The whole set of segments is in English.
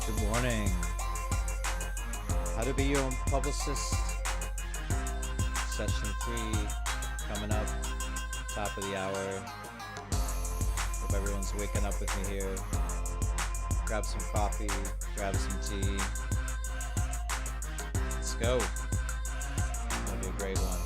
Good morning. How to be your own publicist. Session 3 coming up. Top of the hour. Hope everyone's waking up with me here. Grab some coffee. Grab some tea. Let's go. It's gonna be a great one.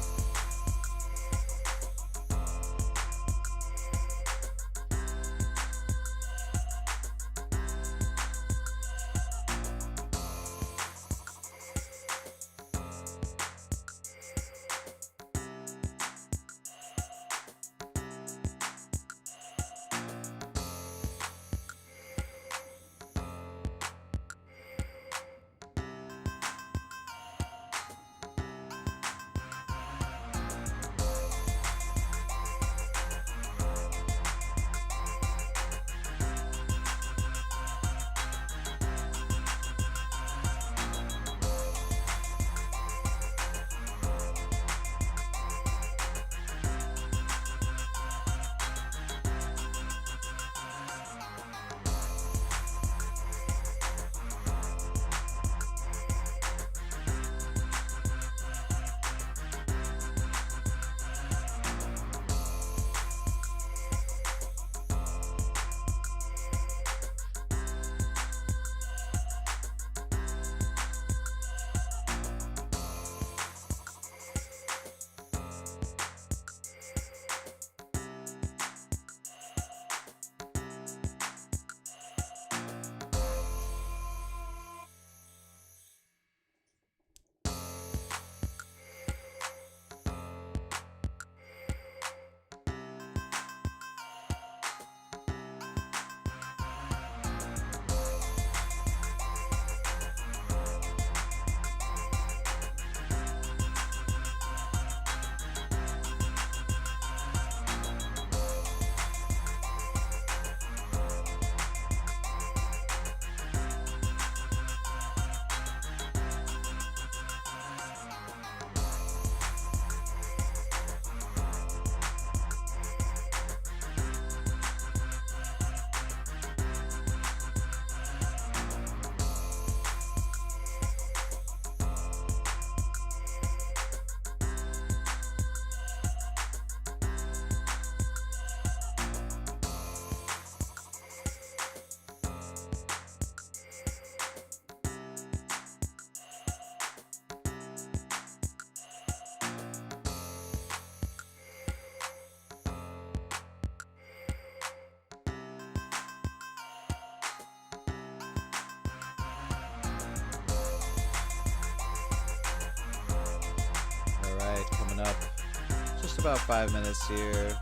Just about 5 minutes here.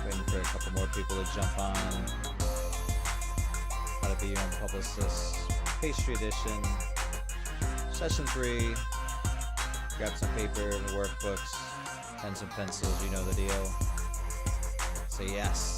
Waiting for a couple more people to jump on. How to be your own publicist. Pastry Edition. Session 3. Grab some paper, workbooks, pens and pencils, you know the deal. Say yes.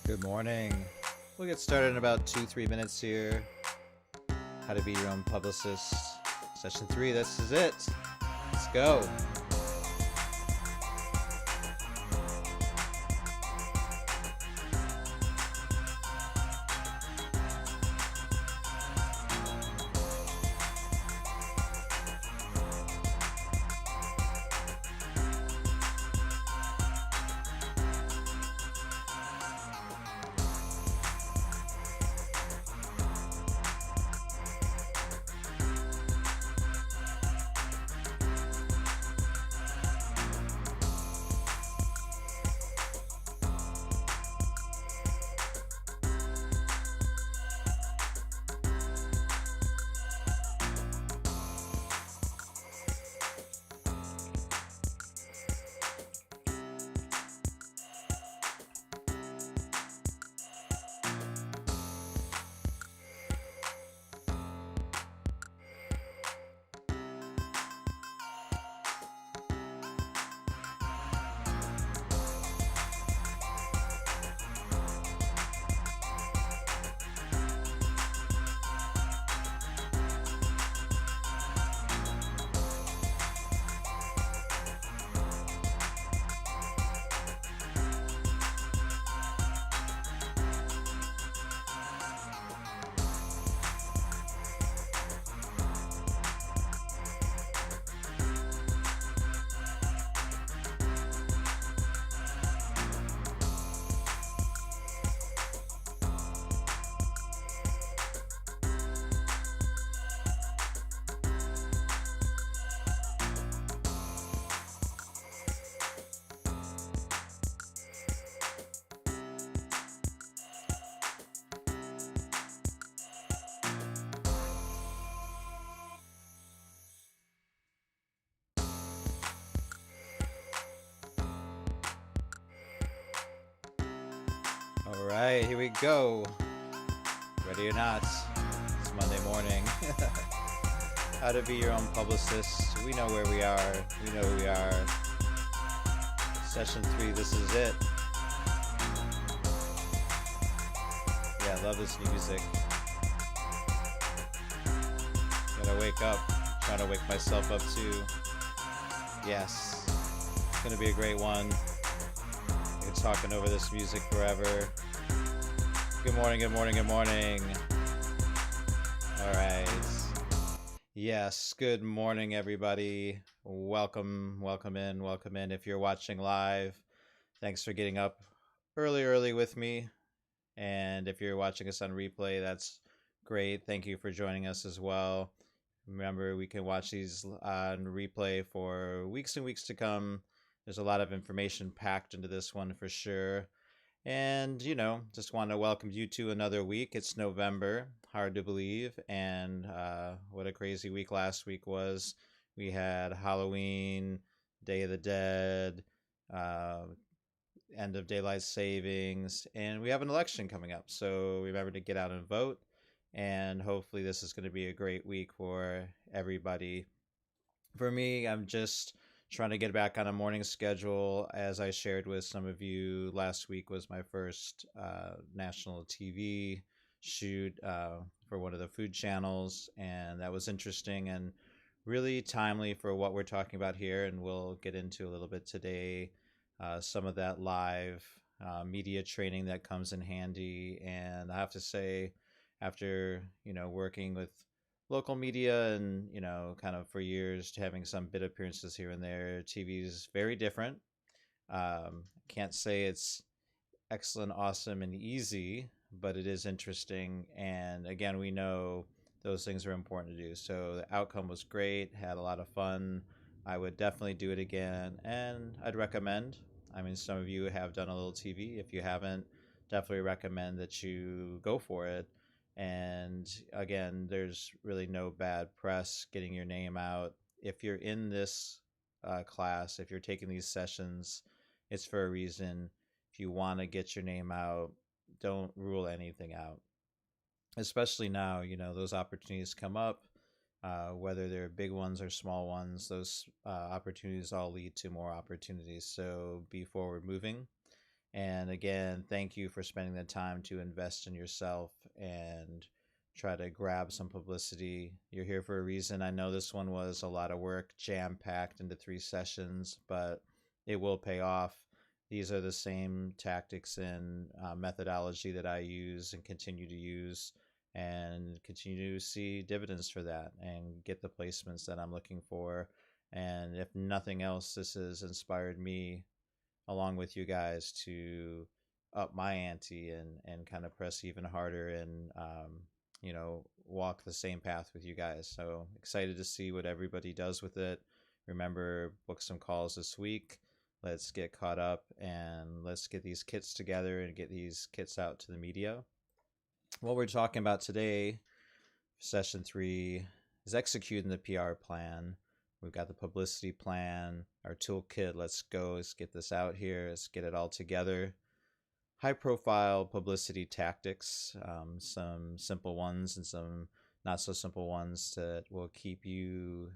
Good morning. We'll get started in about 2-3 minutes here. How to be your own publicist. Session 3, this is it. Let's go. All right, here we go. Ready or not, it's Monday morning. How to be your own publicist. We know where we are. We know who we are. Session 3, this is it. Yeah, I love this music. Gotta wake up. Trying to wake myself up too. Yes, it's gonna be a great one. You're talking over this music forever. Good morning, good morning, good morning. All right. Yes, good morning, everybody. Welcome in. If you're watching live, thanks for getting up early with me. And if you're watching us on replay, that's great. Thank you for joining us as well. Remember, we can watch these on replay for weeks and weeks to come. There's a lot of information packed into this one for sure. And, just want to welcome you to another week. It's November, hard to believe. And what a crazy week last week was. We had Halloween, Day of the Dead, end of daylight savings, and we have an election coming up. So remember to get out and vote. And hopefully this is going to be a great week for everybody. For me, I'm just trying to get back on a morning schedule. As I shared with some of you, last week was my first national TV shoot for one of the food channels, and that was interesting and really timely for what we're talking about here, and we'll get into a little bit today. Some of that live media training that comes in handy. And I have to say, after working with local media and kind of for years, having some bit appearances here and there, TV is very different. Can't say it's excellent, awesome, and easy, but it is interesting. And again, we know those things are important to do. So the outcome was great, had a lot of fun. I would definitely do it again, and I'd recommend. I mean, some of you have done a little TV. If you haven't, definitely recommend that you go for it. And again, there's really no bad press getting your name out. If you're in this class, if you're taking these sessions, it's for a reason. If you want to get your name out, don't rule anything out. Especially now, those opportunities come up, whether they're big ones or small ones. Those opportunities all lead to more opportunities. So be forward moving. And again, thank you for spending the time to invest in yourself and try to grab some publicity. You're here for a reason. I know this one was a lot of work, jam-packed into 3 sessions, but it will pay off. These are the same tactics and methodology that I use and continue to use, and continue to see dividends for that and get the placements that I'm looking for. And if nothing else, this has inspired me along with you guys to up my ante and kind of press even harder and walk the same path with you guys. So excited to see what everybody does with it. Remember, book some calls this week. Let's get caught up and let's get these kits together and get these kits out to the media. What we're talking about today, session 3, is executing the PR plan. We've got the publicity plan, our toolkit. Let's go. Let's get this out here. Let's get it all together. High profile publicity tactics, some simple ones and some not so simple ones that will keep you,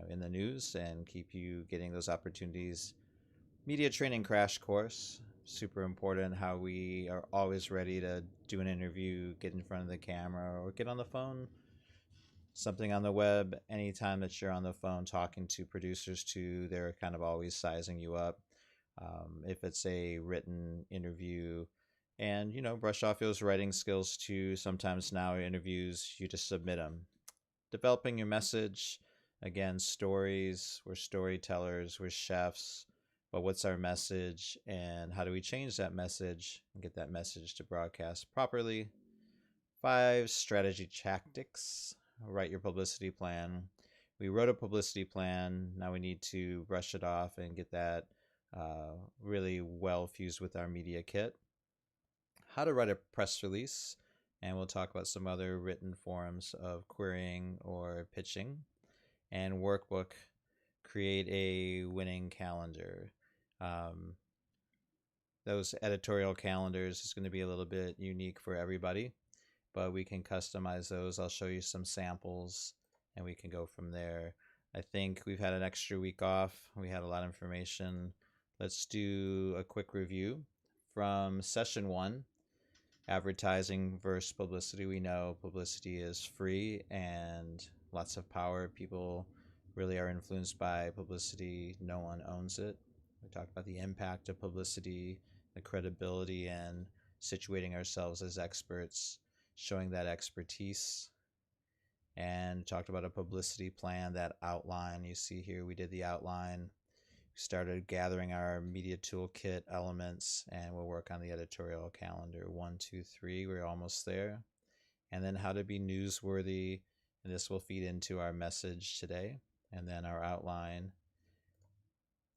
in the news and keep you getting those opportunities. Media training crash course, super important. How we are always ready to do an interview, get in front of the camera, or get on the phone. Something on the web, anytime that you're on the phone talking to producers too, they're kind of always sizing you up. If it's a written interview, and brush off those writing skills too. Sometimes now interviews, you just submit them. Developing your message, again, stories. We're storytellers, we're chefs, but what's our message and how do we change that message and get that message to broadcast properly? 5 strategy tactics. Write your publicity plan. We wrote a publicity plan. Now we need to brush it off and get that really well fused with our media kit. How to write a press release. And we'll talk about some other written forms of querying or pitching. And workbook. Create a winning calendar. Those editorial calendars is going to be a little bit unique for everybody, but we can customize those. I'll show you some samples and we can go from there. I think we've had an extra week off. We had a lot of information. Let's do a quick review from session 1, advertising versus publicity. We know publicity is free and lots of power. People really are influenced by publicity. No one owns it. We talked about the impact of publicity, the credibility, and situating ourselves as experts, showing that expertise, and talked about a publicity plan, that outline. You see here, we did the outline. We started gathering our media toolkit elements, and we'll work on the editorial calendar. 1, 2, 3, we're almost there. And then how to be newsworthy, and this will feed into our message today. And then our outline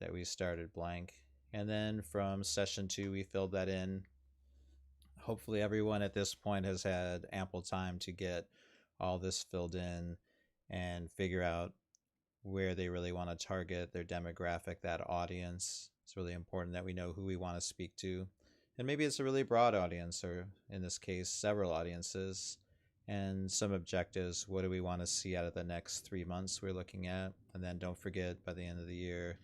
that we started blank. And then from session 2, we filled that in. Hopefully everyone at this point has had ample time to get all this filled in and figure out where they really want to target their demographic, that audience. It's really important that we know who we want to speak to. And maybe it's a really broad audience, or in this case, several audiences, and some objectives. What do we want to see out of the next 3 months we're looking at? And then don't forget, by the end of the year,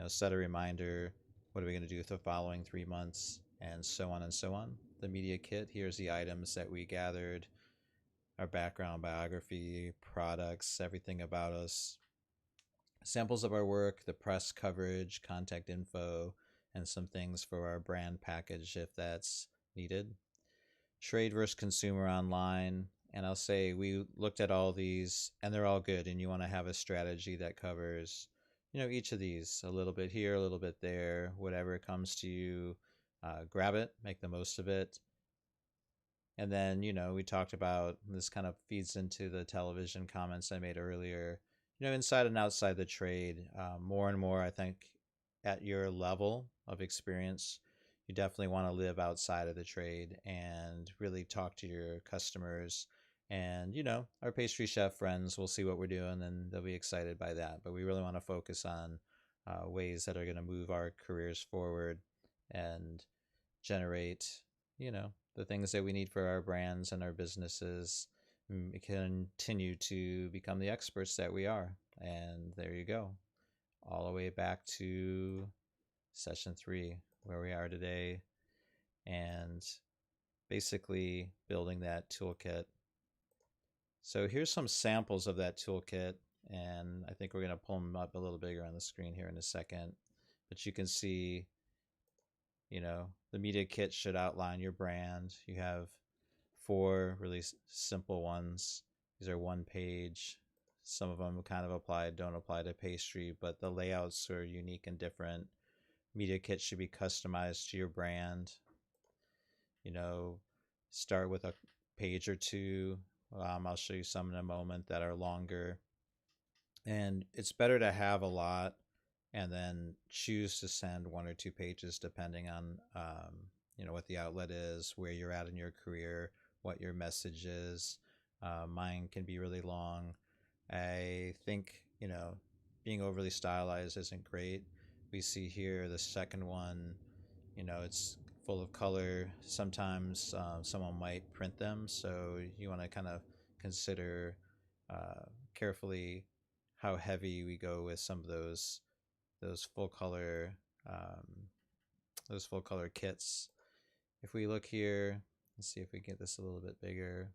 set a reminder. What are we going to do with the following 3 months? And so on and so on. The media kit, here's the items that we gathered. Our background, biography, products, everything about us. Samples of our work, the press coverage, contact info, and some things for our brand package if that's needed. Trade versus consumer online. And I'll say we looked at all these and they're all good, and you want to have a strategy that covers each of these, a little bit here, a little bit there, whatever comes to you, grab it, make the most of it. And then, we talked about, this kind of feeds into the television comments I made earlier, inside and outside the trade. More and more, I think, at your level of experience, you definitely want to live outside of the trade and really talk to your customers. And, our pastry chef friends will see what we're doing and they'll be excited by that. But we really want to focus on ways that are going to move our careers forward and generate, the things that we need for our brands and our businesses, continue to become the experts that we are. And there you go. All the way back to session 3. where we are today, and basically building that toolkit. So here's some samples of that toolkit, and I think we're going to pull them up a little bigger on the screen here in a second. But you can see, the media kit should outline your brand. You have 4 really simple ones. These are 1 page. Some of them kind of don't apply to pastry, but the layouts are unique and different. Media kit should be customized to your brand. Start with a page or 2. I'll show you some in a moment that are longer. And it's better to have a lot and then choose to send 1 or 2 pages depending on what the outlet is, where you're at in your career, what your message is. Mine can be really long. I think being overly stylized isn't great. We see here the second one, it's full of color. Sometimes someone might print them, so you want to kind of consider carefully how heavy we go with some of those full color kits. If we look here, let's see if we get this a little bit bigger,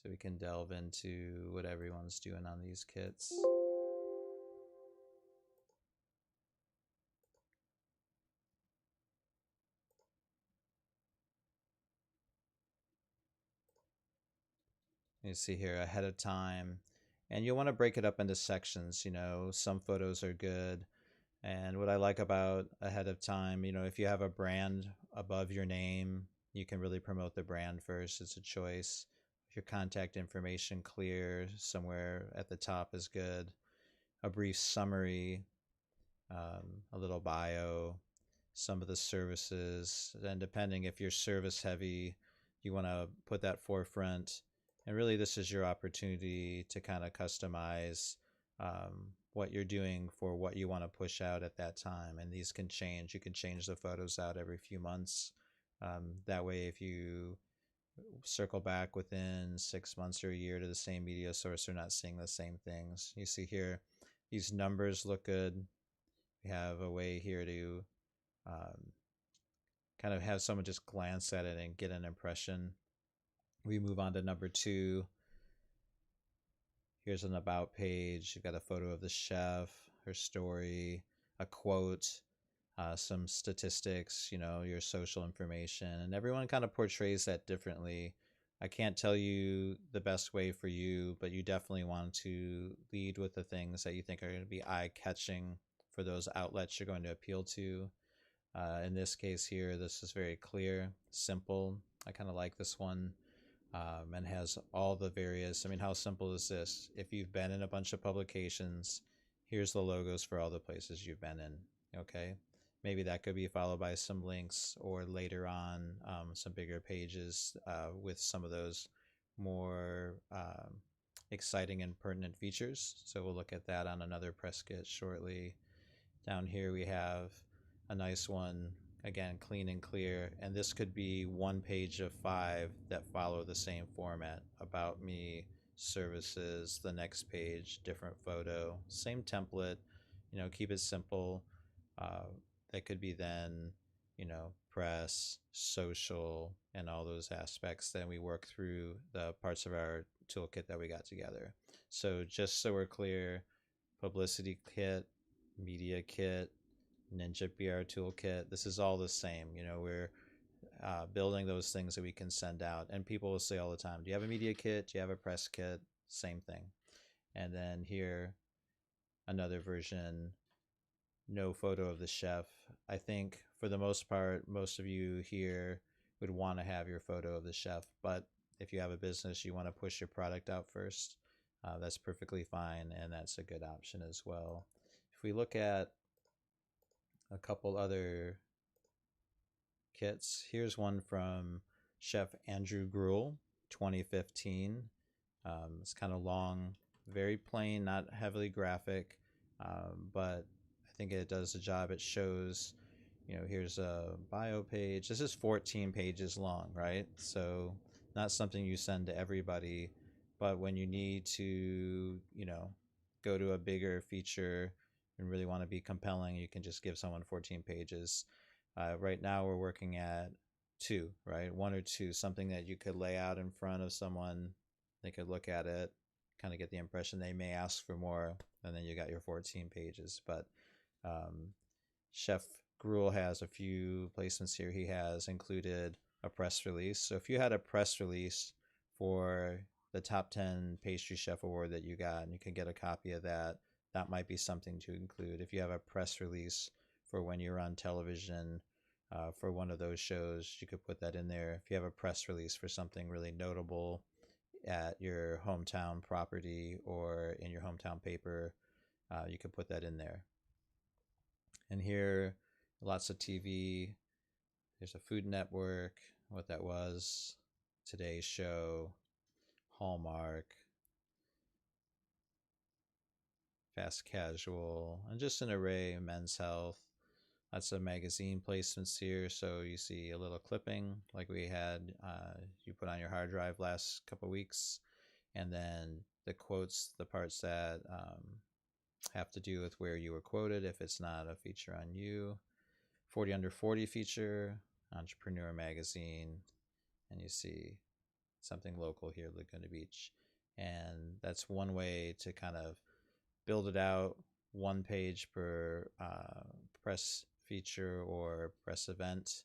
so we can delve into what everyone's doing on these kits. You see here ahead of time, and you'll want to break it up into sections. Some photos are good. And what I like about ahead of time, if you have a brand above your name, you can really promote the brand first. It's a choice. If your contact information clear, somewhere at the top is good. A brief summary, a little bio, some of the services, and depending if you're service heavy, you want to put that forefront. And really, this is your opportunity to kind of customize what you're doing for what you want to push out at that time. And these can change. You can change the photos out every few months. That way, if you circle back within 6 months or a year to the same media source, they're not seeing the same things. You see here, these numbers look good. We have a way here to kind of have someone just glance at it and get an impression. We move on to number 2. Here's an about page. You've got a photo of the chef, her story, a quote, some statistics, your social information, and everyone kind of portrays that differently. I can't tell you the best way for you, but you definitely want to lead with the things that you think are going to be eye-catching for those outlets you're going to appeal to. In this case here, this is very clear, simple. I kind of like this one. And has all the various, how simple is this? If you've been in a bunch of publications, here's the logos for all the places you've been in, okay? Maybe that could be followed by some links, or later on some bigger pages with some of those more exciting and pertinent features. So we'll look at that on another press kit shortly. Down here we have a nice one, again, clean and clear, and this could be 1 page of 5 that follow the same format. About me, services, the next page, different photo, same template. Keep it simple. That could be then press, social, and all those aspects. Then we work through the parts of our toolkit that we got together. So just so we're clear, publicity kit, media kit, Ninja PR toolkit, this is all the same. We're building those things that we can send out, and people will say all the time, do you have a media kit? Do you have a press kit? Same thing. And then here, another version, no photo of the chef. I think for the most part, most of you here would want to have your photo of the chef, but if you have a business, you want to push your product out first, that's perfectly fine, and that's a good option as well. If we look at a couple other kits, here's one from Chef Andrew Gruel, 2015. It's kind of long, very plain, not heavily graphic, but I think it does the job. It shows, here's a bio page. This is 14 pages long, right? So not something you send to everybody, but when you need to, go to a bigger feature, and really want to be compelling, you can just give someone 14 pages. Right now we're working at 2, right? 1 or 2, something that you could lay out in front of someone. They could look at it, kind of get the impression they may ask for more, and then you got your 14 pages. But Chef Gruel has a few placements here. He has included a press release. So if you had a press release for the top 10 pastry chef award that you got, and you can get a copy of that, that might be something to include. If you have a press release for when you're on television for one of those shows, you could put that in there. If you have a press release for something really notable at your hometown property or in your hometown paper, you could put that in there. And here, lots of TV. There's a Food Network, what that was, Today's Show, Hallmark, Fast Casual, and just an array of Men's Health. Lots of magazine placements here. So you see a little clipping like we had you put on your hard drive last couple of weeks. And then the quotes, the parts that have to do with where you were quoted if it's not a feature on you. 40 Under 40 feature, Entrepreneur Magazine, and you see something local here, Laguna Beach. And that's one way to kind of build it out, 1 page per press feature or press event.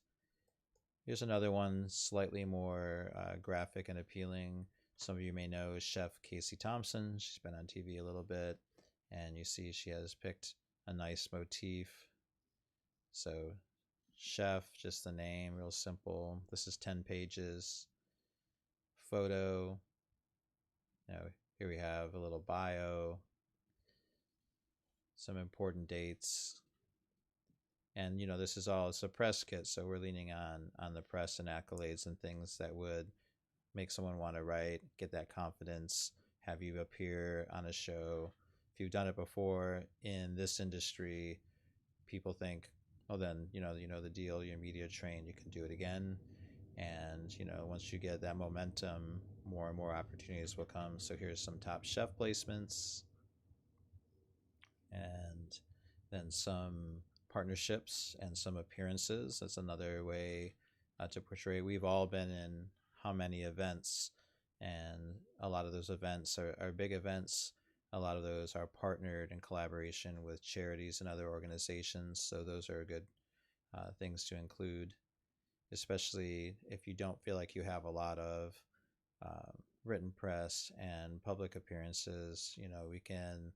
Here's another one, slightly more graphic and appealing. Some of you may know Chef Casey Thompson. She's been on TV a little bit, and you see she has picked a nice motif. So chef, just the name, real simple. This is 10 pages. Photo. Now here we have a little bio, some important dates. And this is all, it's a press kit, so we're leaning on the press and accolades and things that would make someone want to write, get that confidence, have you appear on a show. If you've done it before in this industry, people think, well, then you know the deal, you're media trained, you can do it again. And once you get that momentum, more and more opportunities will come. So here's some top chef placements, and then some partnerships and some appearances. That's another way to portray. We've all been in how many events, and a lot of those events are big events. A lot of those are partnered in collaboration with charities and other organizations. So those are good things to include, especially if you don't feel like you have a lot of written press and public appearances. We can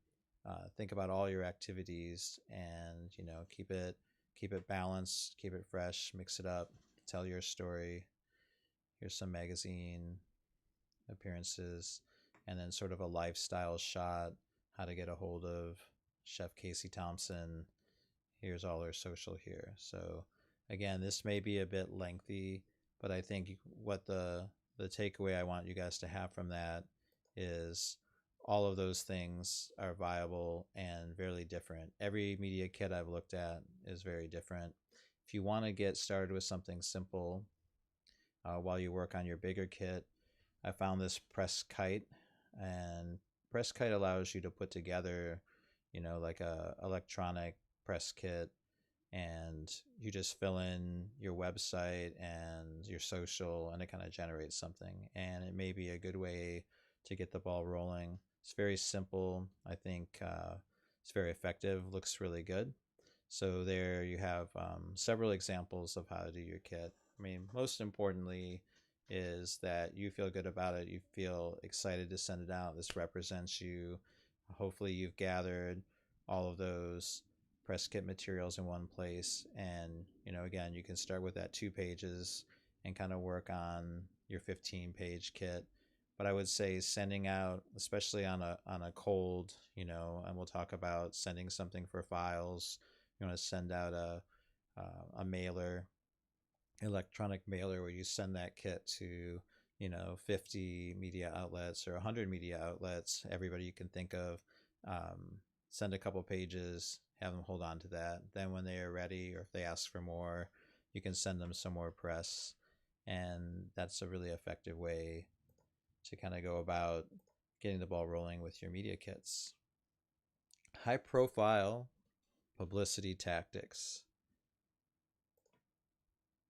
think about all your activities and keep it balanced, keep it fresh, mix it up, tell your story. Here's some magazine appearances, and then sort of a lifestyle shot, how to get a hold of Chef Casey Thompson. Here's all her social here. So again, this may be a bit lengthy, but I think what the takeaway I want you guys to have from that is all of those things are viable and very different. Every media kit I've looked at is very different. If you want to get started with something simple while you work on your bigger kit, I found this press kite, and press kite allows you to put together, like a electronic press kit, and you just fill in your website and your social, and it kind of generates something. And it may be a good way to get the ball rolling. It's very simple. I think it's very effective, looks really good. So there you have several examples of how to do your kit. I mean, most importantly is that you feel good about it. You feel excited to send it out. This represents you. Hopefully you've gathered all of those press kit materials in one place. And, again, you can start with that 2 pages and kind of work on your 15-page kit. But I would say sending out, especially on a cold, and we'll talk about sending something for files. You want to send out a mailer, electronic mailer, where you send that kit to 50 media outlets or 100 media outlets, everybody you can think of. Send a couple pages, have them hold on to that. Then when they are ready, or if they ask for more, you can send them some more press. And that's a really effective way to kind of go about getting the ball rolling with your media kits. High profile Publicity tactics.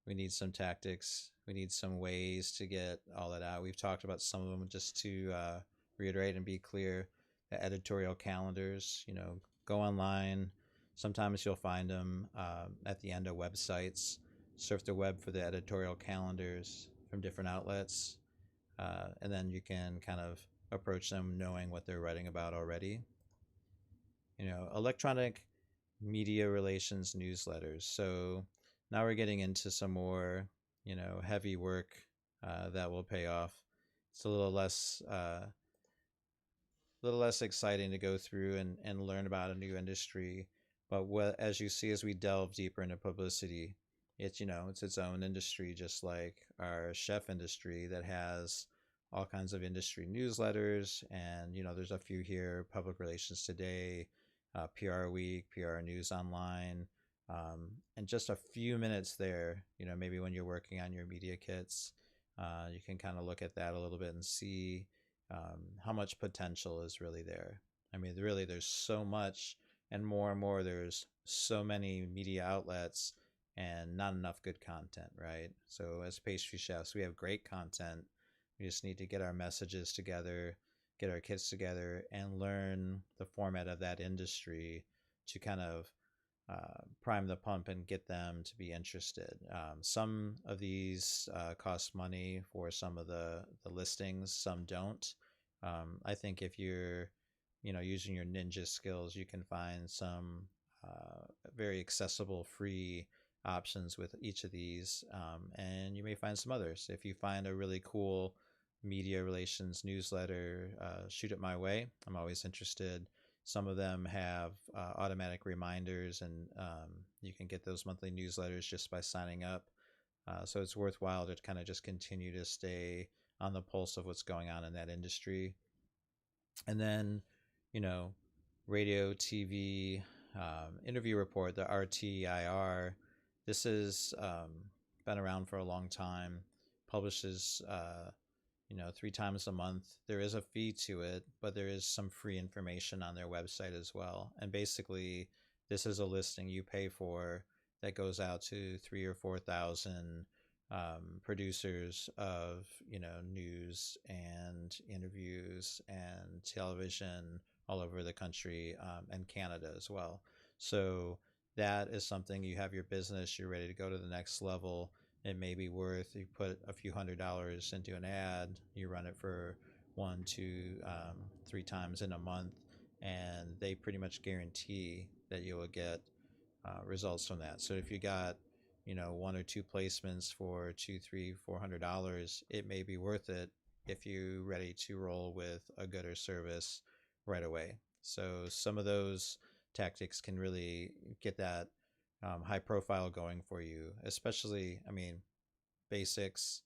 We need some tactics. We need some ways to get all that out. We've talked about some of them. Just to reiterate and be clear, the editorial calendars, go online. Sometimes you'll find them at the end of websites. Surf the web for the editorial calendars from different outlets, and then you can kind of approach them knowing what they're writing about already. Electronic media relations newsletters. So now we're getting into some more, heavy work that will pay off. It's a little less exciting to go through and learn about a new industry. But as you see, as we delve deeper into publicity, it's its own industry, just like our chef industry that has all kinds of industry newsletters. And there's a few here: Public Relations Today, PR Week, PR News Online, and just a few minutes there. Maybe when you're working on your media kits, you can kind of look at that a little bit and see how much potential is really there. I mean, really, there's so much, and more. There's so many media outlets and not enough good content, right? So as pastry chefs, we have great content. We just need to get our messages together, get our kits together, and learn the format of that industry to kind of prime the pump and get them to be interested. Some of these cost money for some of the listings, some don't. I think if you're using your ninja skills, you can find some very accessible free options with each of these, and you may find some others. If you find a really cool media relations newsletter, shoot it my way. I'm always interested. Some of them have automatic reminders, and you can get those monthly newsletters just by signing up. So it's worthwhile to kind of just continue to stay on the pulse of what's going on in that industry. And then, radio, TV, interview report, the RTIR. This has been around for a long time. Publishes 3 times a month. There is a fee to it, but there is some free information on their website as well. And basically, this is a listing you pay for that goes out to 3,000 or 4,000 producers of news and interviews and television all over the country, and Canada as well. So that is something. You have your business, you're ready to go to the next level. It may be worth, you put a few $100s into an ad, you run it for 1, 2, 3 times in a month, and they pretty much guarantee that you will get results from that. So if you got 1 or 2 placements for $200, $300, $400, it may be worth it if you're ready to roll with a good or service right away. So some of those tactics can really get that high profile going for you, especially, basics,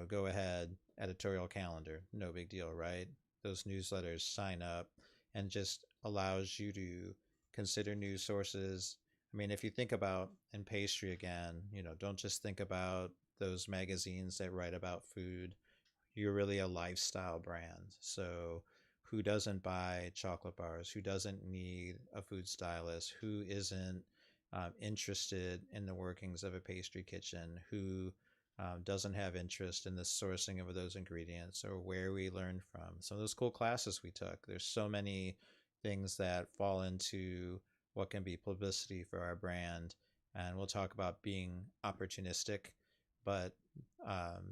go ahead, editorial calendar, no big deal, right? Those newsletters, sign up, and just allows you to consider news sources. If you think about in pastry again, don't just think about those magazines that write about food. You're really a lifestyle brand. So who doesn't buy chocolate bars? Who doesn't need a food stylist? Who isn't interested in the workings of a pastry kitchen? Who doesn't have interest in the sourcing of those ingredients, or where we learned from some of those cool classes we took? There's so many things that fall into what can be publicity for our brand, and we'll talk about being opportunistic, but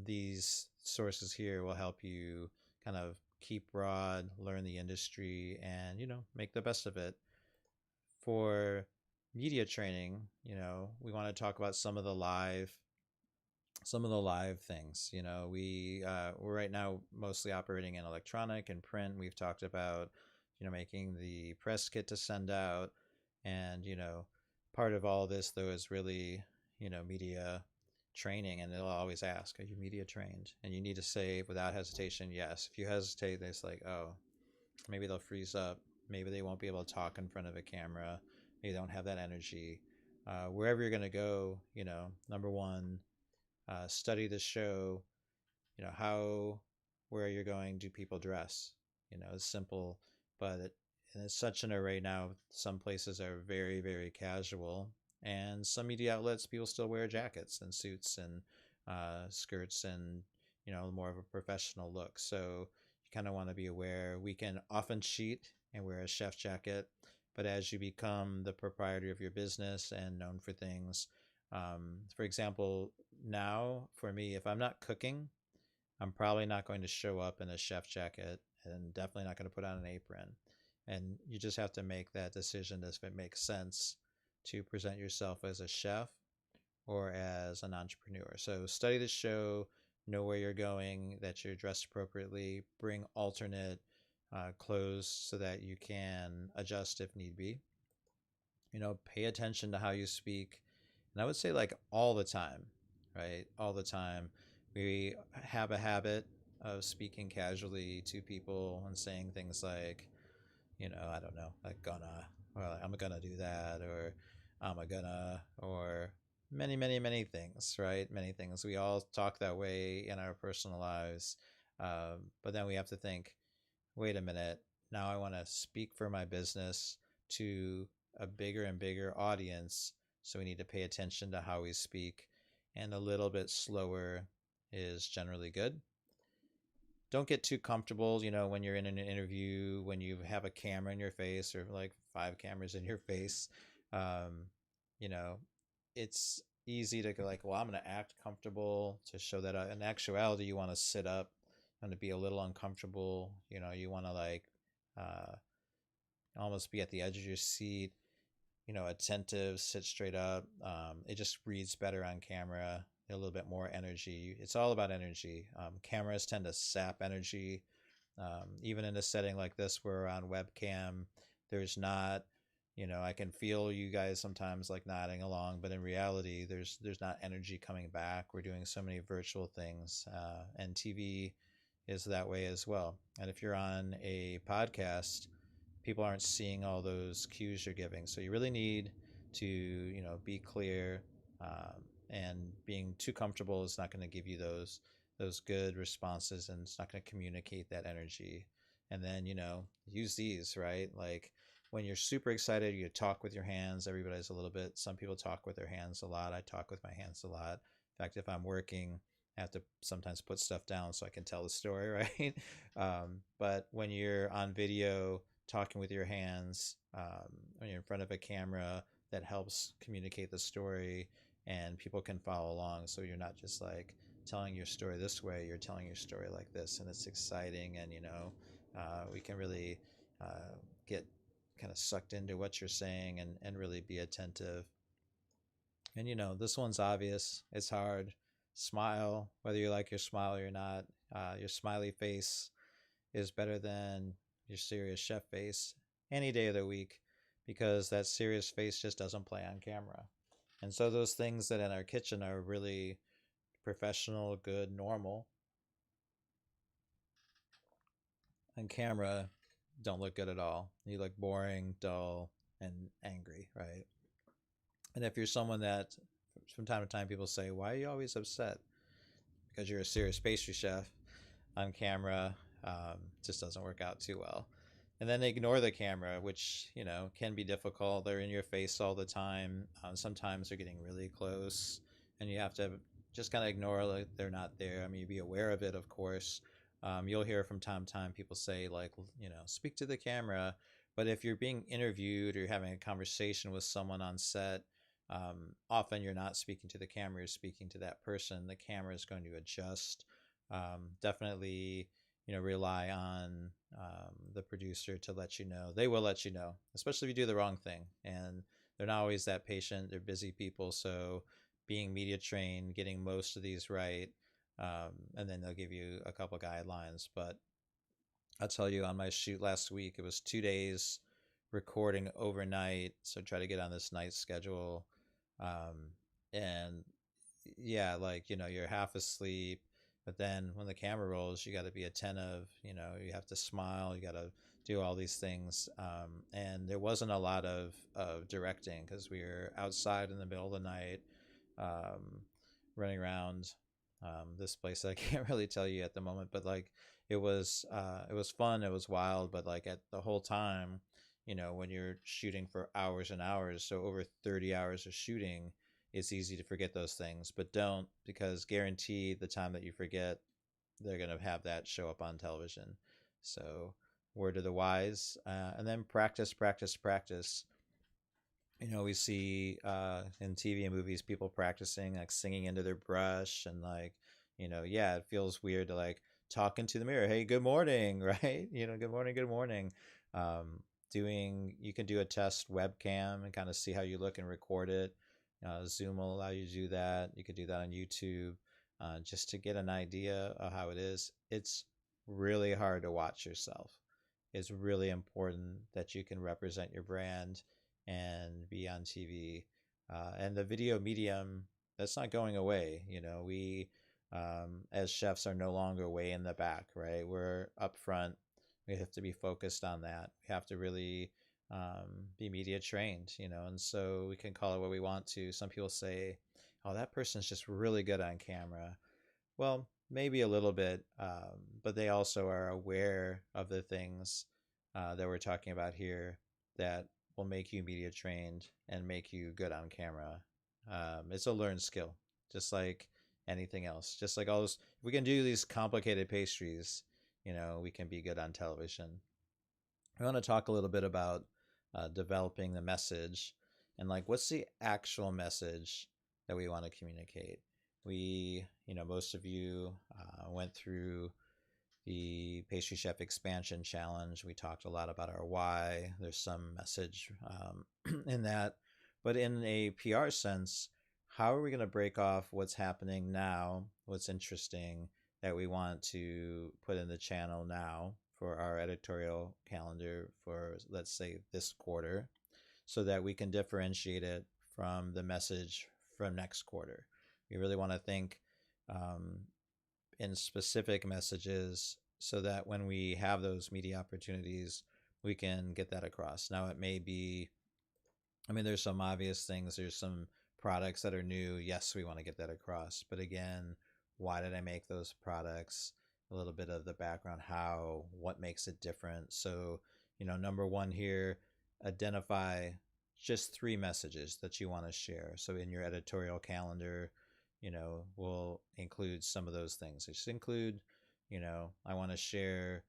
these sources here will help you kind of keep broad, learn the industry, and make the best of it. For media training, we want to talk about some of the live things. We're right now mostly operating in electronic and print. We've talked about making the press kit to send out, and part of all this though is really media training. And they'll always ask, are you media trained? And you need to say without hesitation yes. If you hesitate, it's like, oh, maybe they'll freeze up, maybe they won't be able to talk in front of a camera, maybe they don't have that energy. Wherever you're going to go, number one, study the show. Where you're going, do people dress? It's simple, but and it's such an array now. Some places are very, very casual, and some media outlets, people still wear jackets and suits and skirts and, more of a professional look. So you kind of want to be aware. We can often cheat and wear a chef jacket, but as you become the proprietor of your business and known for things, for example, now for me, if I'm not cooking, I'm probably not going to show up in a chef jacket and definitely not going to put on an apron. And you just have to make that decision if it makes sense to present yourself as a chef or as an entrepreneur. So study the show, know where you're going, that you're dressed appropriately, bring alternate clothes so that you can adjust if need be. Pay attention to how you speak. And I would say like all the time, right? All the time. We have a habit of speaking casually to people and saying things like, I don't know, like gonna, or like, I'm gonna do that, or I'm a gonna, or many, many, many things, right? Many things. We all talk that way in our personal lives. But then we have to think, wait a minute, now I want to speak for my business to a bigger and bigger audience. So we need to pay attention to how we speak, and a little bit slower is generally good. Don't get too comfortable, when you're in an interview, when you have a camera in your face or like 5 cameras in your face. Um, you know, it's easy to go like, well, I'm going to act comfortable to show that in actuality, you want to sit up and to be a little uncomfortable. You want to like uh, almost be at the edge of your seat, attentive, sit straight up. It just reads better on camera, a little bit more energy. It's all about energy. Cameras tend to sap energy. Even in a setting like this where we're on webcam, there's not, I can feel you guys sometimes like nodding along, but in reality, there's not energy coming back. We're doing so many virtual things, and TV is that way as well. And if you're on a podcast, people aren't seeing all those cues you're giving. So you really need to, be clear. And being too comfortable is not going to give you those good responses, and it's not going to communicate that energy. And then, use these, right? Like when you're super excited, you talk with your hands. Everybody's a little bit. Some people talk with their hands a lot. I talk with my hands a lot. In fact, if I'm working, I have to sometimes put stuff down so I can tell the story, right? But when you're on video, talking with your hands, when you're in front of a camera, that helps communicate the story and people can follow along. So you're not just like telling your story this way, you're telling your story like this, and it's exciting. And, we can really get kind of sucked into what you're saying and really be attentive. And, this one's obvious. It's hard. Smile, whether you like your smile or not. Your smiley face is better than your serious chef face any day of the week, because that serious face just doesn't play on camera. And so those things that in our kitchen are really professional, good, normal, on camera don't look good at all. You look boring, dull, and angry, right? And if you're someone that from time to time people say, why are you always upset? Because you're a serious pastry chef, on camera just doesn't work out too well. And then ignore the camera, which can be difficult. They're in your face all the time. Sometimes they're getting really close, and you have to just kind of ignore like they're not there. I mean, be aware of it, of course. You'll hear from time to time people say like, speak to the camera. But if you're being interviewed or you're having a conversation with someone on set, often you're not speaking to the camera, you're speaking to that person. The camera is going to adjust. Definitely, rely on the producer to let you know. They will let you know, especially if you do the wrong thing. And they're not always that patient. They're busy people. So being media trained, getting most of these right, and then they'll give you a couple guidelines. But I'll tell you, on my shoot last week, it was 2 days recording overnight. So try to get on this night schedule. And yeah, like, you're half asleep. But then when the camera rolls, you got to be attentive. You have to smile. You got to do all these things. And there wasn't a lot of directing because we were outside in the middle of the night, running around this place. I can't really tell you at the moment, but like it was fun, it was wild, but like at the whole time, when you're shooting for hours and hours, so over 30 hours of shooting, it's easy to forget those things. But don't, because guarantee the time that you forget, they're going to have that show up on television. So word to the wise, and then practice, practice, practice. We see in TV and movies people practicing like singing into their brush, and like, yeah, it feels weird to like talk into the mirror. Hey, good morning, right? Good morning, good morning. Um, you can do a test webcam and kind of see how you look and record it. Zoom will allow you to do that. You could do that on YouTube, just to get an idea of how it is. It's really hard to watch yourself. It's really important that you can represent your brand and be on TV. And the video medium, that's not going away. We, as chefs, are no longer way in the back, right? We're up front. We have to be focused on that. We have to really be media trained, and so we can call it what we want to. Some people say, oh, that person's just really good on camera. Well, maybe a little bit, but they also are aware of the things that we're talking about here that will make you media trained and make you good on camera. It's a learned skill, just like anything else. Just like all those, if we can do these complicated pastries, we can be good on television. I want to talk a little bit about developing the message and like what's the actual message that we want to communicate. Most of you went through the Pastry Chef Expansion Challenge. We talked a lot about our why. There's some message in that. But in a PR sense, how are we going to break off what's happening now, what's interesting that we want to put in the channel now for our editorial calendar for, let's say, this quarter, so that we can differentiate it from the message from next quarter? We really want to think in specific messages so that when we have those media opportunities, we can get that across. Now, it may be, there's some obvious things. There's some products that are new. Yes, we want to get that across. But again, why did I make those products? A little bit of the background, what makes it different. So, number one here, identify just 3 messages that you want to share. So in your editorial calendar, we'll include some of those things. Just include, I want to share,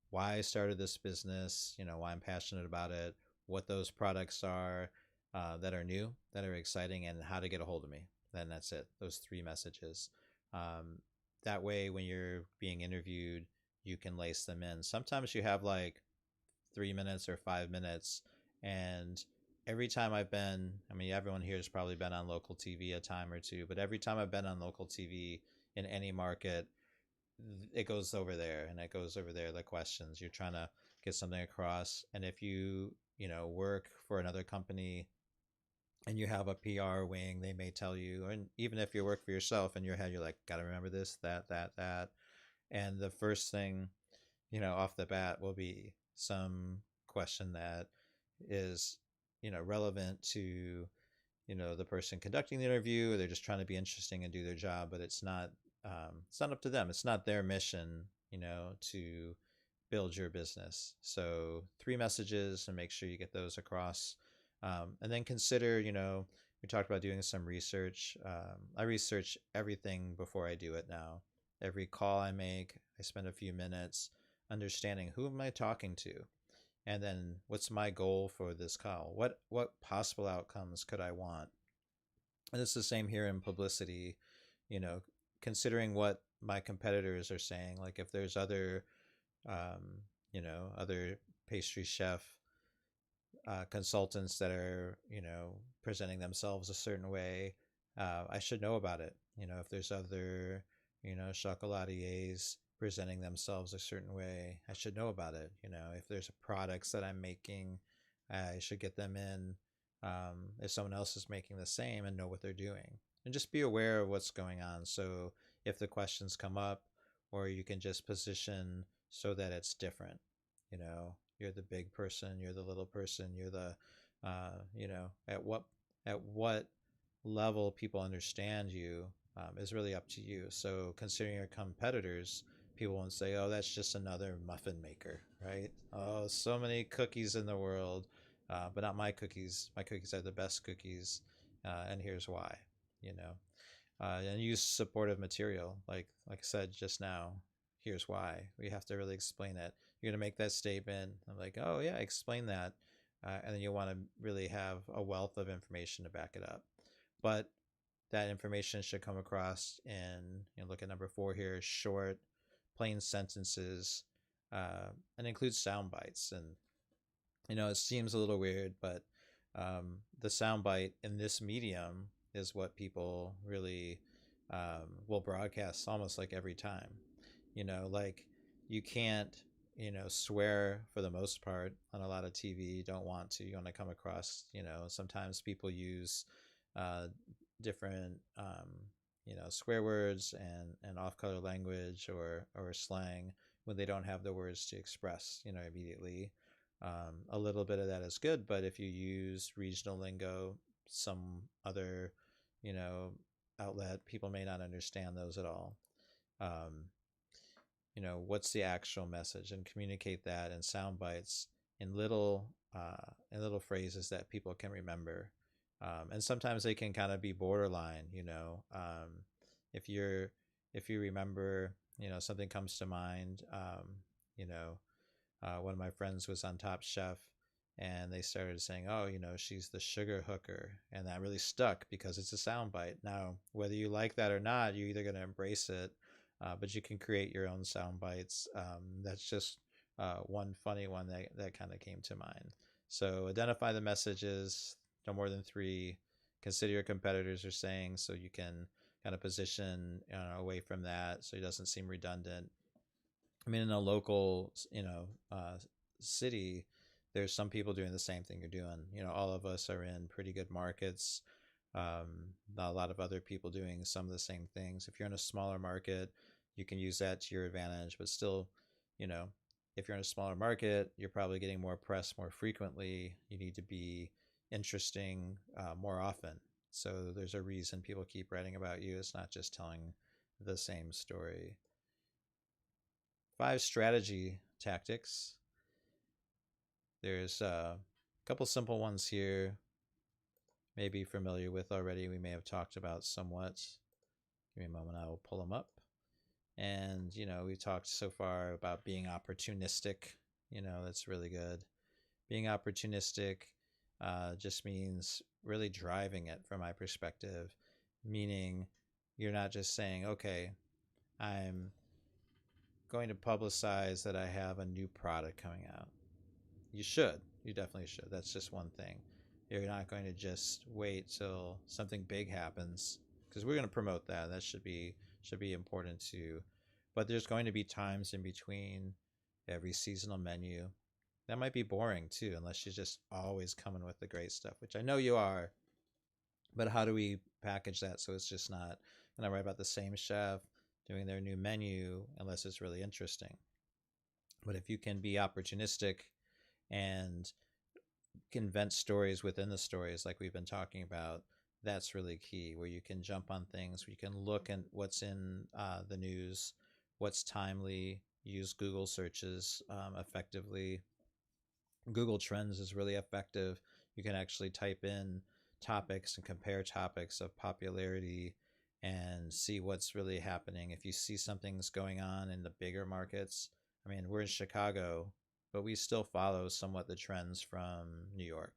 why I started this business, why I'm passionate about it, what those products are that are new, that are exciting, and how to get a hold of me. Then that's it. Those 3 messages. That way, when you're being interviewed, you can lace them in. Sometimes you have like 3 minutes or 5 minutes, and every time I've been, everyone here has probably been on local TV a time or two, but every time I've been on local TV in any market, it goes over there and it goes over there, the questions. You're trying to get something across. And if you, work for another company and you have a PR wing, they may tell you, and even if you work for yourself in your head, you're like, got to remember this, that. And the first thing, off the bat will be some question that is, relevant to, the person conducting the interview, or they're just trying to be interesting and do their job, but it's not up to them. It's not their mission, to build your business. So 3 messages, and make sure you get those across. And then consider, we talked about doing some research. I research everything before I do it now. Every call I make, I spend a few minutes understanding who am I talking to, and then what's my goal for this call. What possible outcomes could I want? And it's the same here in publicity. Considering what my competitors are saying. Like if there's other other pastry chef consultants that are, presenting themselves a certain way, I should know about it. If there's other, chocolatiers presenting themselves a certain way, I should know about it. If there's products that I'm making, I should get them in. If someone else is making the same, and know what they're doing, and just be aware of what's going on. So if the questions come up, or you can just position so that it's different. You're the big person, you're the little person, you're the, at what level people understand you is really up to you. So considering your competitors, people won't say, oh, that's just another muffin maker, right? Oh, so many cookies in the world, but not my cookies. My cookies are the best cookies, and here's why, you know. And use supportive material, like I said just now. Here's why. We have to really explain it. You're gonna make that statement. I'm like, oh yeah, explain that, and then you want to really have a wealth of information to back it up. But that information should come across in, look at number 4 here, short, plain sentences, and include sound bites. And it seems a little weird, but the sound bite in this medium is what people really will broadcast almost like every time. Like you can't, swear for the most part on a lot of TV. You don't want to. You want to come across, sometimes people use different, swear words and off-color language or slang when they don't have the words to express, immediately. A little bit of that is good, but if you use regional lingo, some other, outlet, people may not understand those at all. What's the actual message, and communicate that in sound bites in little phrases that people can remember. And sometimes they can kind of be borderline, if you remember, something comes to mind. One of my friends was on Top Chef, and they started saying, oh, she's the sugar hooker. And that really stuck because it's a soundbite. Now, whether you like that or not, you're either going to embrace it, but you can create your own sound bites. That's just one funny one that kind of came to mind. So identify the messages, no more than 3. Consider your competitors are saying, so you can kind of position away from that so it doesn't seem redundant. I mean, in a local, city, there's some people doing the same thing you're doing. All of us are in pretty good markets. A lot of other people doing some of the same things. If you're in a smaller market, you can use that to your advantage. But still, if you're in a smaller market, you're probably getting more press more frequently. You need to be interesting more often. So there's a reason people keep writing about you. It's not just telling the same story. 5 strategy tactics. There's a couple simple ones here, maybe familiar with already. We may have talked about somewhat. Give me a moment, I will pull them up. And, we talked so far about being opportunistic. That's really good. Being opportunistic just means really driving it from my perspective, meaning you're not just saying, okay, I'm going to publicize that I have a new product coming out. You should. You definitely should. That's just one thing. You're not going to just wait till something big happens, because we're going to promote that. That should be important too. But there's going to be times in between every seasonal menu. That might be boring too, unless you're just always coming with the great stuff, which I know you are. But how do we package that so it's just not going to write about the same chef doing their new menu unless it's really interesting? But if you can be opportunistic and invent stories within the stories like we've been talking about, that's really key, where you can jump on things, where you can look at what's in the news, what's timely, use Google searches effectively. Google Trends is really effective. You can actually type in topics and compare topics of popularity and see what's really happening. If you see something's going on in the bigger markets, I mean, we're in Chicago, but we still follow somewhat the trends from New York.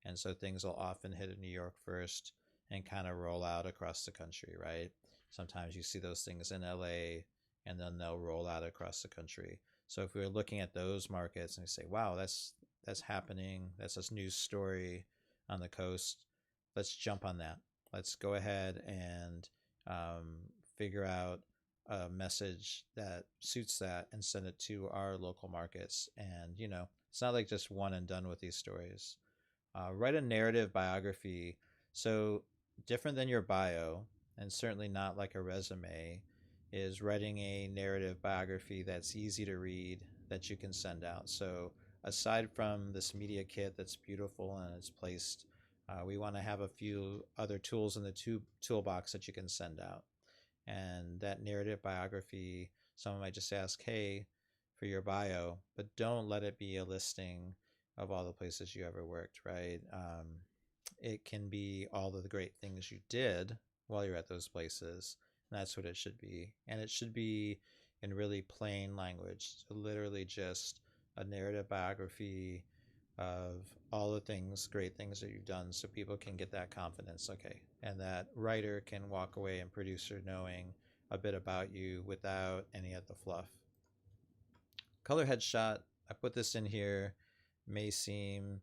And so things will often hit in New York first and kind of roll out across the country, right? Sometimes you see those things in LA and then they'll roll out across the country. So if we're looking at those markets and we say, wow, that's happening, that's this news story on the coast, let's jump on that. Let's go ahead and figure out a message that suits that and send it to our local markets. And, it's not like just one and done with these stories. Write a narrative biography. So different than your bio, and certainly not like a resume, is writing a narrative biography that's easy to read, that you can send out. So aside from this media kit that's beautiful and it's placed, we want to have a few other tools in the toolbox that you can send out. And that narrative biography Someone might just ask, hey, for your bio, but don't let it be a listing of all the places you ever worked, right? It can be all of the great things you did while you're at those places. And that's what it should be. And it should be in really plain language. So literally just a narrative biography of all the things, great things that you've done, so people can get that confidence. Okay. And that writer can walk away and producer knowing a bit about you without any of the fluff. Color headshot, I put this in here, may seem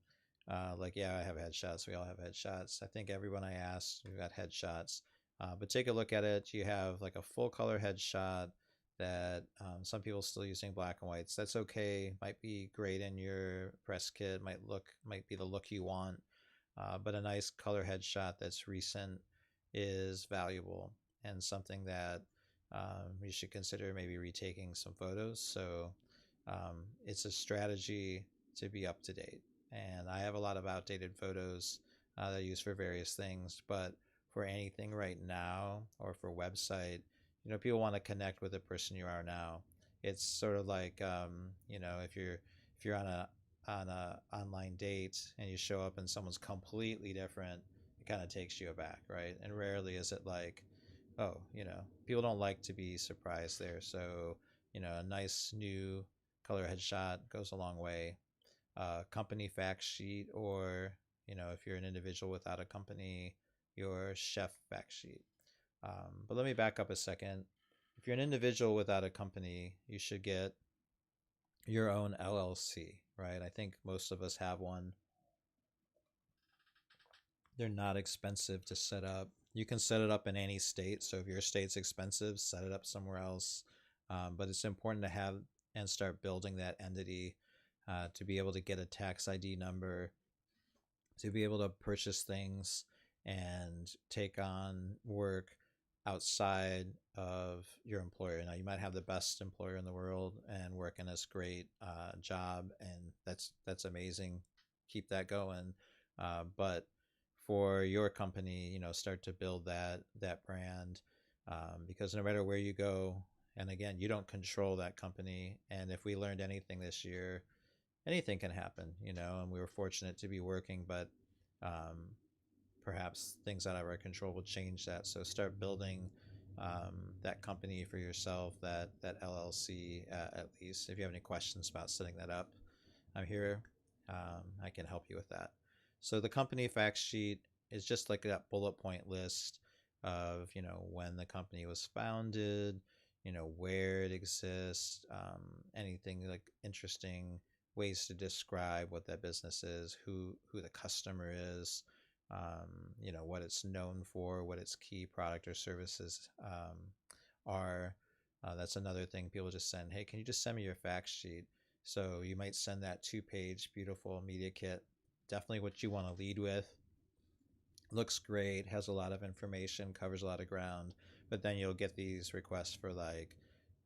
like, yeah, I have headshots. We all have headshots. I think everyone I asked, we've got headshots. But take a look at it. You have like a full color headshot that some people still using black and whites. That's okay. Might be great in your press kit. Might be the look you want. But a nice color headshot that's recent is valuable and something that you should consider maybe retaking some photos. So it's a strategy to be up to date. And I have a lot of outdated photos that I use for various things, but for anything right now or for website, people want to connect with the person you are now. It's sort of like, if you're on a online date and you show up and someone's completely different, it kind of takes you aback, right? And rarely is it like, oh, people don't like to be surprised there. So, a nice new color headshot goes a long way. Company fact sheet, or if you're an individual without a company, your chef fact sheet. But let me back up a second. If you're an individual without a company, you should get your own LLC, right? I think most of us have one. They're not expensive to set up. You can set it up in any state. So if your state's expensive, set it up somewhere else. But it's important to have and start building that entity to be able to get a tax ID number, to be able to purchase things and take on work outside of your employer. Now, you might have the best employer in the world and work in this great job, and that's amazing. Keep that going. But for your company, start to build that brand, because no matter where you go, and again, you don't control that company. And if we learned anything this year, anything can happen, and we were fortunate to be working, but perhaps things out of our control will change that. So start building that company for yourself, that LLC, at least. If you have any questions about setting that up, I'm here. I can help you with that. So the company fact sheet is just like that bullet point list of, when the company was founded, where it exists, anything like interesting ways to describe what that business is, who the customer is, what it's known for, what its key product or services are. That's another thing. People just send, hey, can you just send me your fact sheet? So you might send that 2-page beautiful media kit. Definitely what you want to lead with. Looks great, has a lot of information, covers a lot of ground, but then you'll get these requests for like,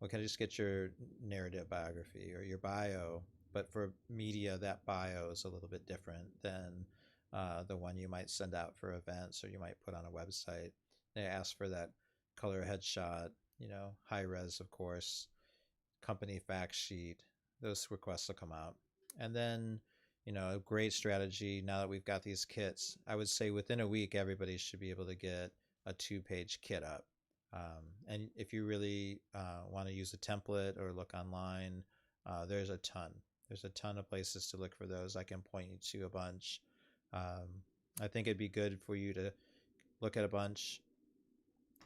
well, can I just get your narrative biography or your bio? But for media, that bio is a little bit different than the one you might send out for events or you might put on a website. They ask for that color headshot, high res, of course, company fact sheet. Those requests will come out. And then, a great strategy now that we've got these kits, I would say within a week, everybody should be able to get a 2-page kit up. And if you really want to use a template or look online, there's a ton. There's a ton of places to look for those. I can point you to a bunch. I think it'd be good for you to look at a bunch,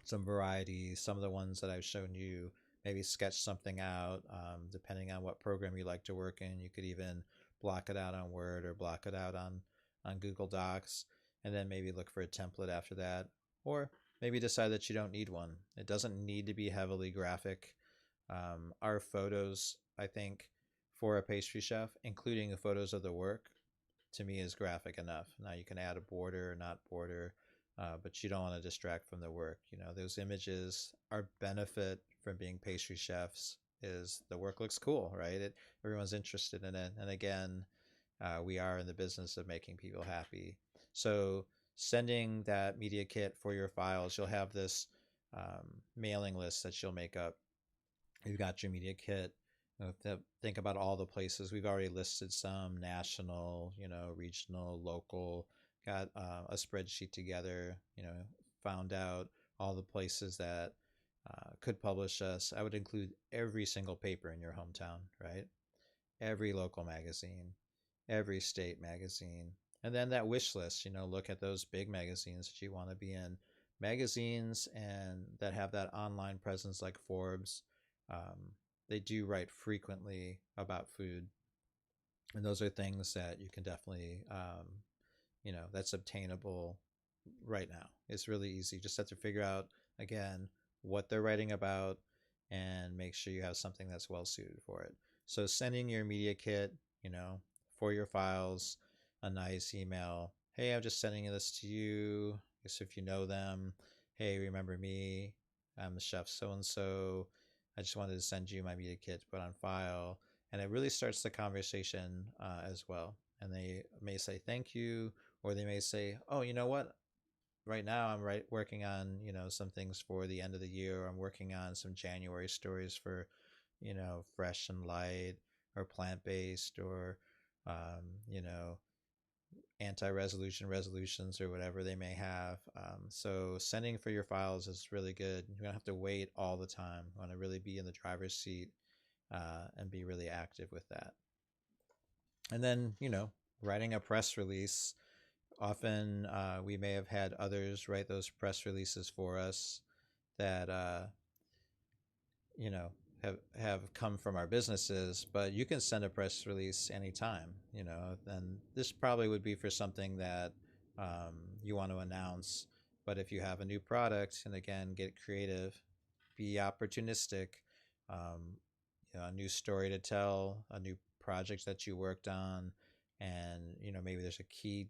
some varieties, some of the ones that I've shown you, maybe sketch something out, depending on what program you like to work in. You could even block it out on Word or block it out on Google Docs, and then maybe look for a template after that, or maybe decide that you don't need one. It doesn't need to be heavily graphic. Our photos, I think, for a pastry chef, including the photos of the work, to me is graphic enough. Now you can add a border or not border, but you don't want to distract from the work. Those images, our benefit from being pastry chefs is the work looks cool, right? Everyone's interested in it. And again, we are in the business of making people happy. So sending that media kit for your files, you'll have this mailing list that you'll make up. You've got your media kit. Think about all the places. We've already listed some national, regional, local. Got a spreadsheet together, found out all the places that could publish us. I would include every single paper in your hometown, right? Every local magazine, every state magazine. And then that wish list, look at those big magazines that you want to be in. Magazines and that have that online presence like Forbes, um, they do write frequently about food. And those are things that you can definitely, that's obtainable right now. It's really easy. You just have to figure out, again, what they're writing about and make sure you have something that's well suited for it. So sending your media kit, for your files, a nice email. Hey, I'm just sending this to you. I guess if you know them, hey, remember me? I'm the chef so and so. I just wanted to send you my media kit to put on file. And it really starts the conversation as well. And they may say thank you, or they may say, oh, you know what? Right now I'm working on, some things for the end of the year. I'm working on some January stories for, fresh and light or plant-based or, you know, resolutions or whatever they may have. So sending for your files is really good. You don't have to wait all the time. You want to really be in the driver's seat and be really active with that. And then, writing a press release. Often we may have had others write those press releases for us that you know have come from our businesses, but you can send a press release anytime. And this probably would be for something that you want to announce. But if you have a new product, and again, get creative, be opportunistic. Um, a new story to tell, a new project that you worked on, and maybe there's a key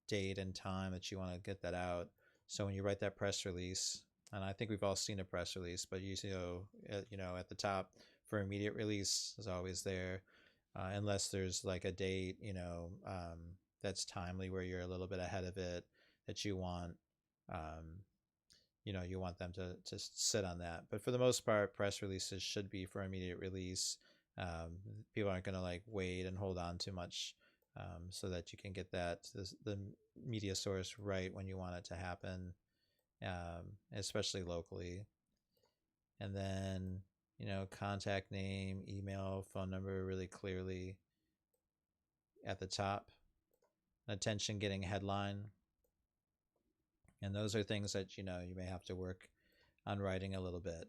date and time that you want to get that out. So when you write that press release, and I think we've all seen a press release, but at the top for immediate release is always there, unless there's like a date, that's timely where you're a little bit ahead of it that you want. Um, you want them to sit on that. But for the most part, press releases should be for immediate release. People aren't going to like wait and hold on too much, so that you can get the media source right when you want it to happen, especially locally. And then, contact name, email, phone number really clearly at the top. Attention getting headline. And those are things that, you may have to work on writing a little bit.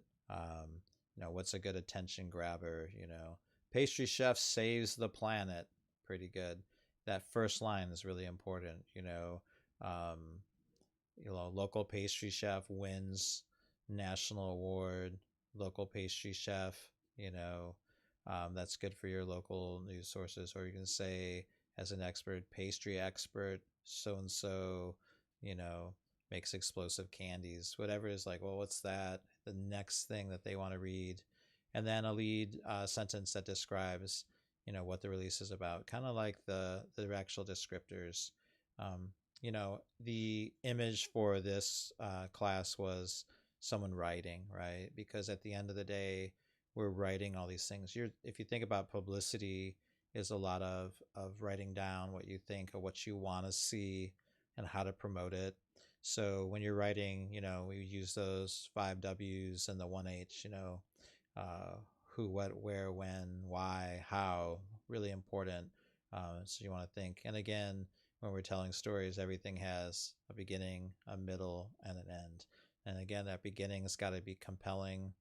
What's a good attention grabber? Pastry chef saves the planet. Pretty good. That first line is really important. Local pastry chef wins national award. Local pastry chef. That's good for your local news sources. Or you can say, as an expert, pastry expert, so and so, makes explosive candies. Whatever is like, well, what's that? The next thing that they want to read, and then a lead sentence that describes, what the release is about. Kind of like the actual descriptors. The image for this class was someone writing, right? Because at the end of the day, we're writing all these things. If you think about publicity, is a lot of writing down what you think or what you want to see and how to promote it. So when you're writing, we use those 5 W's and the 1 H, who, what, where, when, why, how, really important. So you want to think. And again, when we're telling stories, everything has a beginning, a middle, and an end. And again, that beginning has got to be compelling.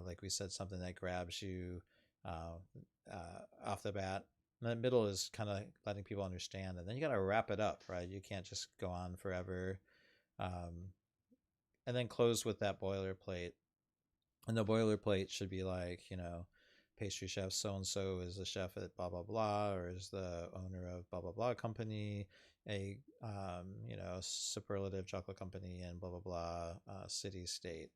Like we said, something that grabs you off the bat. And the middle is kind of letting people understand. And then you got to wrap it up, right? You can't just go on forever. And then close with that boilerplate. And the boilerplate should be like, pastry chef so-and-so is the chef at blah, blah, blah, or is the owner of blah, blah, blah company, a, superlative chocolate company in blah, blah, blah, city, state.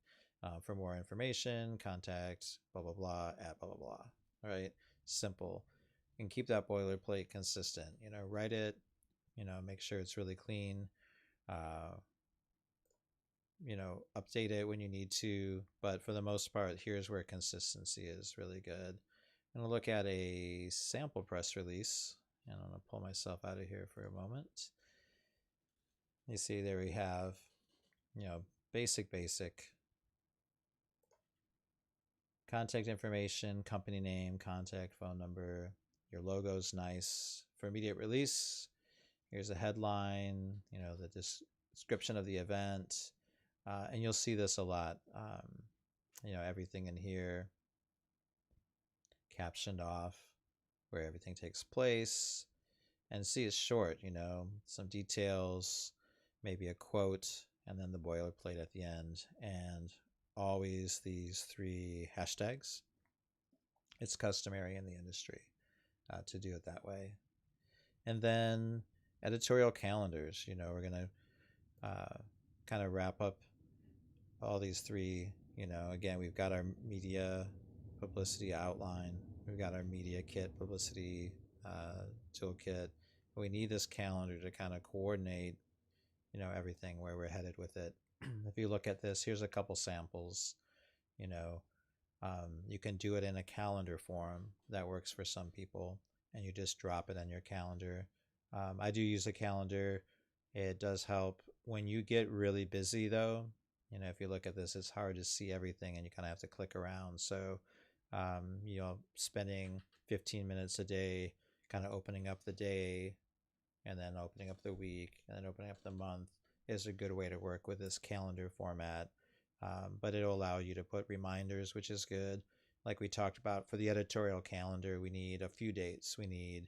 For more information, contact blah, blah, blah at blah, blah, blah. All right. Simple. And keep that boilerplate consistent. Write it, make sure it's really clean. update it when you need to, but for the most part, here's where consistency is really good. I'm going to look at a sample press release, and I'm going to pull myself out of here for a moment. You see there we have, basic contact information, company name, contact phone number. Your logo's nice. For immediate release, here's a headline, the description of the event. And you'll see this a lot. Everything in here captioned off where everything takes place. And see it's short, some details, maybe a quote, and then the boilerplate at the end. And always these 3 hashtags. It's customary in the industry to do it that way. And then editorial calendars. We're going to kind of wrap up all these 3. Again, we've got our media publicity outline. We've got our media kit publicity toolkit. We need this calendar to kind of coordinate, everything where we're headed with it. If you look at this, here's a couple samples. You can do it in a calendar form. That works for some people, and you just drop it on your calendar. I do use a calendar. It does help when you get really busy, though. If you look at this, it's hard to see everything, and you kind of have to click around. So, spending 15 minutes a day, kind of opening up the day, and then opening up the week, and then opening up the month is a good way to work with this calendar format. But it'll allow you to put reminders, which is good. Like we talked about for the editorial calendar, we need a few dates. We need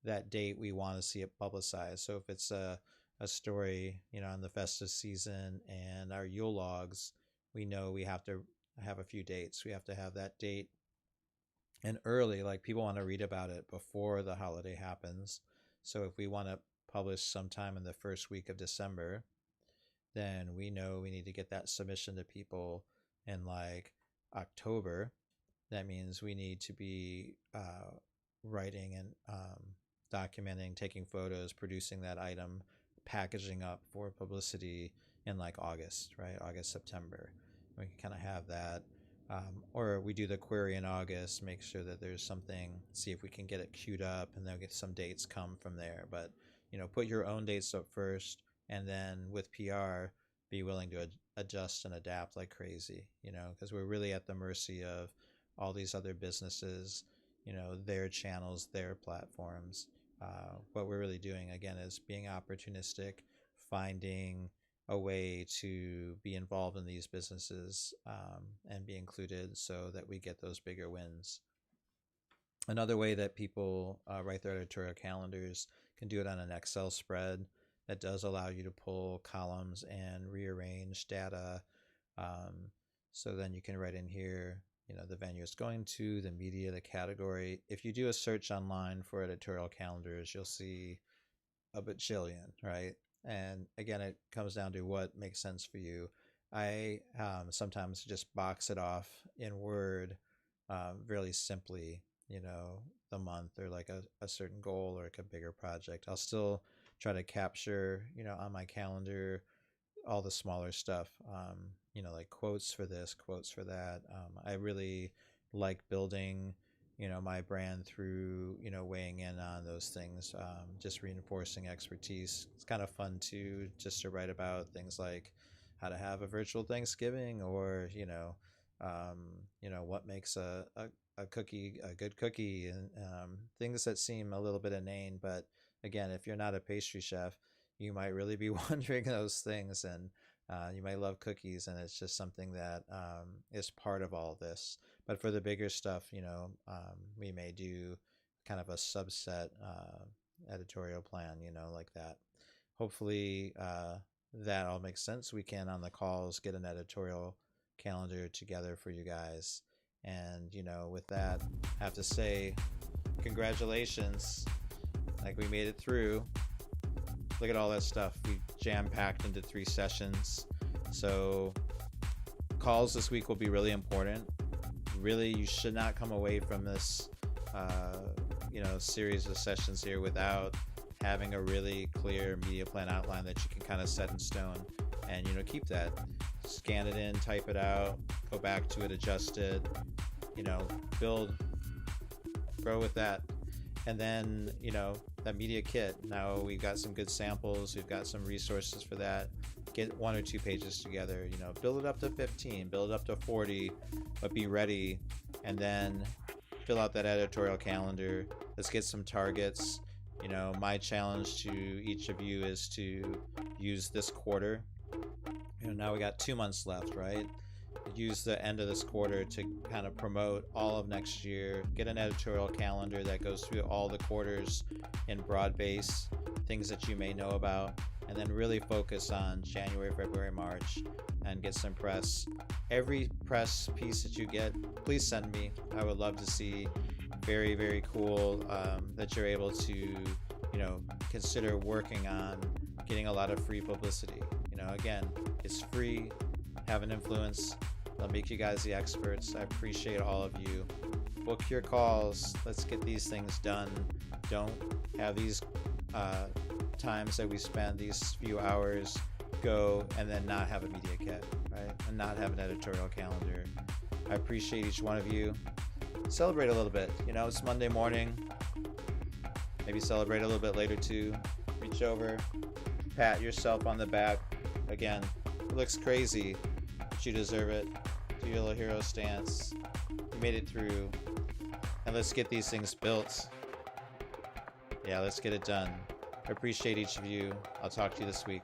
that date we want to see it publicized. So if it's a story, in the festive season and our Yule logs, we know we have to have a few dates. We have to have that date and early, like people want to read about it before the holiday happens. So if we want to publish sometime in the first week of December, then we know we need to get that submission to people in like October. That means we need to be writing and documenting, taking photos, producing that item, packaging up for publicity in like August, right? August, September. We can kind of have that. Or we do the query in August, make sure that there's something, see if we can get it queued up, and then get some dates come from there. But, put your own dates up first, and then with PR, be willing to adjust and adapt like crazy, because we're really at the mercy of all these other businesses, their channels, their platforms. What we're really doing, again, is being opportunistic, finding a way to be involved in these businesses and be included so that we get those bigger wins. Another way that people write their editorial calendars can do it on an Excel spread that does allow you to pull columns and rearrange data. So then you can write in here, the venue it's going to, the media, the category. If you do a search online for editorial calendars, you'll see a bajillion, right? And again, it comes down to what makes sense for you. I sometimes just box it off in Word really simply, the month or like a certain goal or like a bigger project. I'll still try to capture, on my calendar, all the smaller stuff, like quotes for this, quotes for that. I really like building, my brand through, weighing in on those things, just reinforcing expertise. It's kind of fun too, just to write about things like how to have a virtual Thanksgiving, or, what makes a cookie a good cookie, and things that seem a little bit inane. But again, if you're not a pastry chef, you might really be wondering those things, and you might love cookies, and it's just something that is part of all of this. But for the bigger stuff, we may do kind of a subset editorial plan, like that. Hopefully that all makes sense. We can, on the calls, get an editorial calendar together for you guys. And, with that, I have to say, congratulations. Like, we made it through. Look at all that stuff we jam-packed into 3 sessions. So calls this week will be really important. Really, you should not come away from this series of sessions here without having a really clear media plan outline that you can kind of set in stone and keep that. scan it in, type it out, go back to it, adjust it, you know, build, grow with that. And then, you know, that media kit. Now we've got some good samples, we've got some resources for that. Get 1 or 2 pages together, you know, build it up to 15, build it up to 40, but be ready. And then fill out that editorial calendar. Let's get some targets. You know, my challenge to each of you is to use this quarter. You know, now we got 2 months left, right? Use the end of this quarter to kind of promote all of next year. Get an editorial calendar that goes through all the quarters in broad base, things that you may know about, and then really focus on January, February, March, and get some press. Every press piece that you get, please send me. I would love to see. Very, very cool that you're able to, you know, consider working on getting a lot of free publicity. You know, again, it's free. Have an influence. I'll make you guys the experts. I appreciate all of you. Book your calls. Let's get these things done. Don't have these times that we spend, these few hours, go and then not have a media kit, right? And not have an editorial calendar. I appreciate each one of you. Celebrate a little bit. You know, it's Monday morning. Maybe celebrate a little bit later too. Reach over, pat yourself on the back. Again, it looks crazy, but you deserve it. Do your little hero stance. You made it through. And let's get these things built. Yeah, let's get it done. I appreciate each of you. I'll talk to you this week.